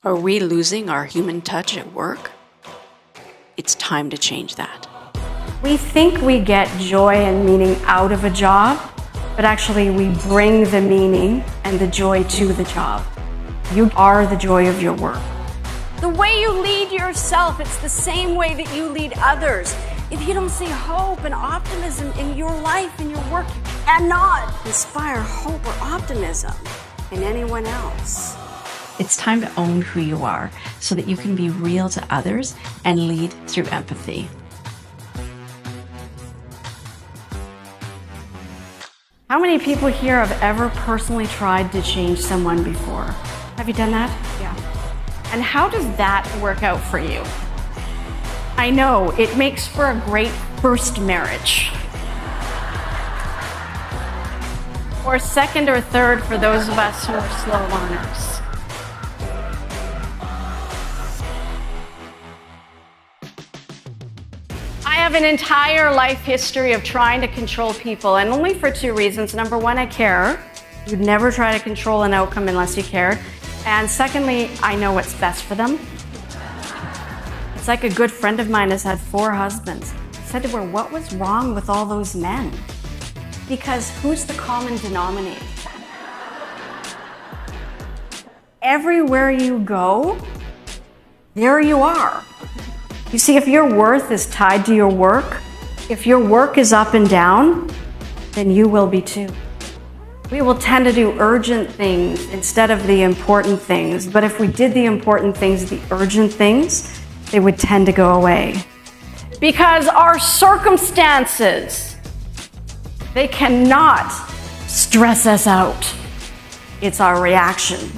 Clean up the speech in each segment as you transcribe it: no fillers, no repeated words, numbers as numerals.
Are we losing our human touch at work? It's time to change that. We think we get joy and meaning out of a job, but actually we bring the meaning and the joy to the job. You are the joy of your work. The way you lead yourself, it's the same way that you lead others. If you don't see hope and optimism in your life and your work, you cannot inspire hope or optimism in anyone else. It's time to own who you are so that you can be real to others and lead through empathy. How many people here have ever personally tried to change someone before? Have you done that? Yeah. And how does that work out for you? I know, it makes for a great first marriage. Or second or third for those of us who are slow learners. I have an entire life history of trying to control people, and only for two reasons. Number one, I care. You'd never try to control an outcome unless you cared. And secondly, I know what's best for them. It's like a good friend of mine has had 4 husbands. I said to her, what was wrong with all those men? Because who's the common denominator? Everywhere you go, there you are. You see, if your worth is tied to your work, if your work is up and down, then you will be too. We will tend to do urgent things instead of the important things. But if we did the important things, the urgent things, they would tend to go away. Because our circumstances, they cannot stress us out. It's our reaction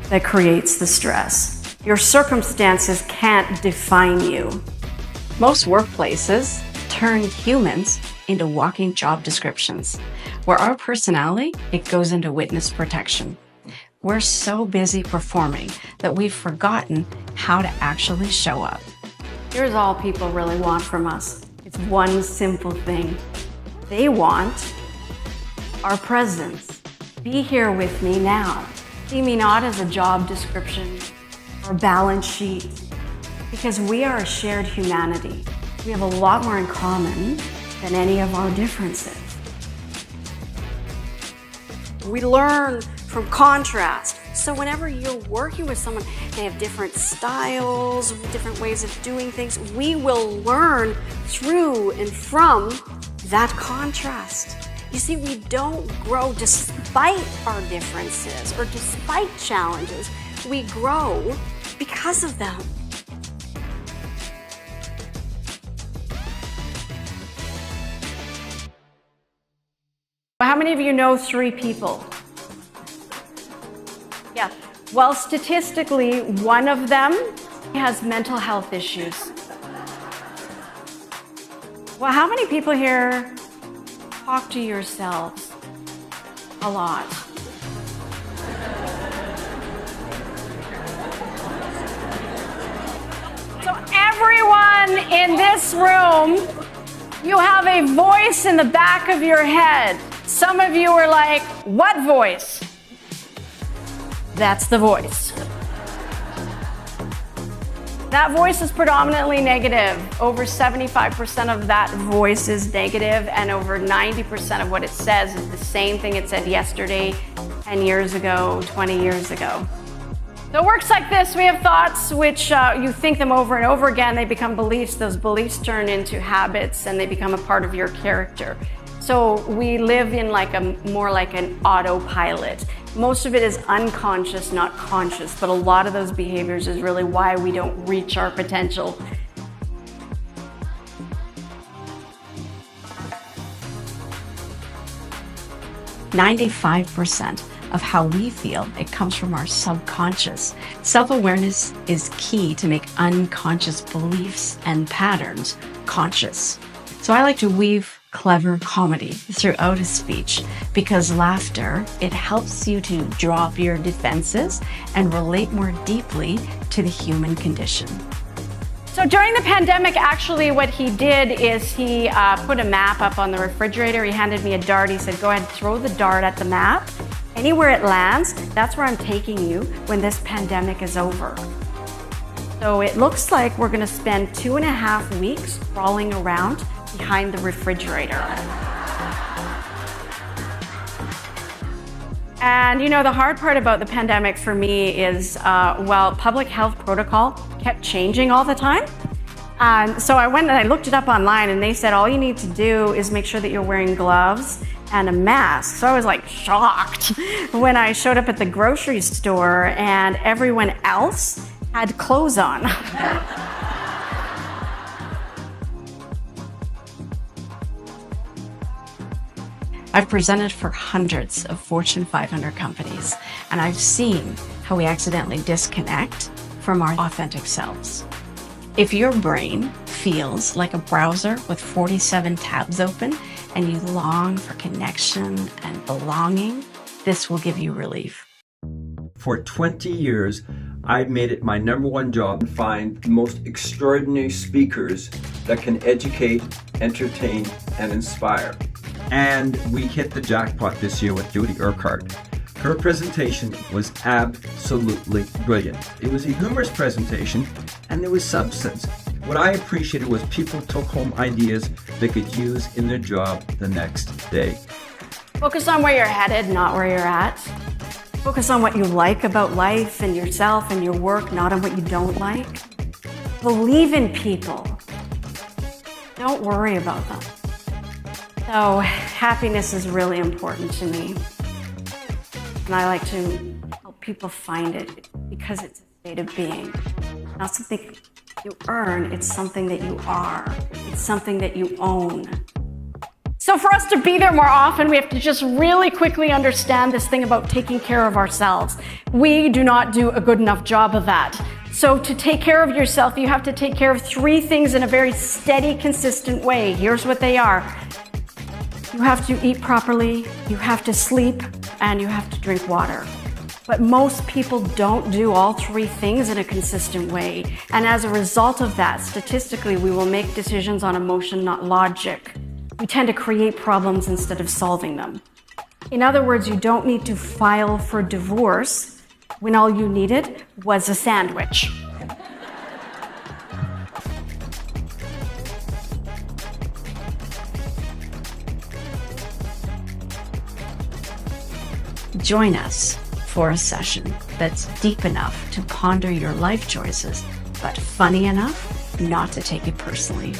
that creates the stress. Your circumstances can't define you. Most workplaces turn humans into walking job descriptions, where our personality, it goes into witness protection. We're so busy performing that we've forgotten how to actually show up. Here's all people really want from us. It's one simple thing. They want our presence. Be here with me now. See me not as a job description or balance sheet, because we are a shared humanity. We have a lot more in common than any of our differences. We learn from contrast. So whenever you're working with someone, they have different styles, different ways of doing things. We will learn through and from that contrast. You see, we don't grow despite our differences or despite challenges. We grow because of them. How many of you know 3 people? Yeah. Well, statistically, one of them has mental health issues. Well, how many people here talk to yourselves a lot? So everyone in this room, you have a voice in the back of your head. Some of you are like, what voice? That's the voice. That voice is predominantly negative. Over 75% of that voice is negative, and over 90% of what it says is the same thing it said yesterday, 10 years ago, 20 years ago. So it works like this. We have thoughts which you think them over and over again. They become beliefs. Those beliefs turn into habits, and they become a part of your character. So we live in more like an autopilot. Most of it is unconscious, not conscious, but a lot of those behaviors is really why we don't reach our potential. "95% of how we feel, it comes from our subconscious. Self-awareness is key to make unconscious beliefs and patterns conscious. So I like to weave clever comedy throughout a speech because laughter, it helps you to drop your defenses and relate more deeply to the human condition. So during the pandemic, actually what he did is he put a map up on the refrigerator. He handed me a dart. He said, go ahead, throw the dart at the map Anywhere it lands, that's where I'm taking you when this pandemic is over. So it looks like we're gonna spend 2.5 weeks crawling around behind the refrigerator. And you know, the hard part about the pandemic for me is, public health protocol kept changing all the time. So I went and I looked it up online, and they said all you need to do is make sure that you're wearing gloves and a mask. So I was like shocked when I showed up at the grocery store and everyone else had clothes on. I've presented for hundreds of Fortune 500 companies, and I've seen how we accidentally disconnect from our authentic selves. If your brain feels like a browser with 47 tabs open and you long for connection and belonging, this will give you relief. For 20 years, I've made it my #1 job to find the most extraordinary speakers that can educate, entertain, and inspire. And we hit the jackpot this year with Jody Urquhart. Her presentation was absolutely brilliant. It was a humorous presentation, and there was substance. What I appreciated was people took home ideas they could use in their job the next day. Focus on where you're headed, not where you're at. Focus on what you like about life and yourself and your work, not on what you don't like. Believe in people. Don't worry about them. So happiness is really important to me. And I like to help people find it because it's a state of being. Not something you earn, it's something that you are. It's something that you own. So for us to be there more often, we have to just really quickly understand this thing about taking care of ourselves. We do not do a good enough job of that. So to take care of yourself, you have to take care of 3 things in a very steady, consistent way. Here's what they are. You have to eat properly, you have to sleep, and you have to drink water. But most people don't do all 3 things in a consistent way. And as a result of that, statistically, we will make decisions on emotion, not logic. We tend to create problems instead of solving them. In other words, you don't need to file for divorce when all you needed was a sandwich. Join us for a session that's deep enough to ponder your life choices, but funny enough not to take it personally.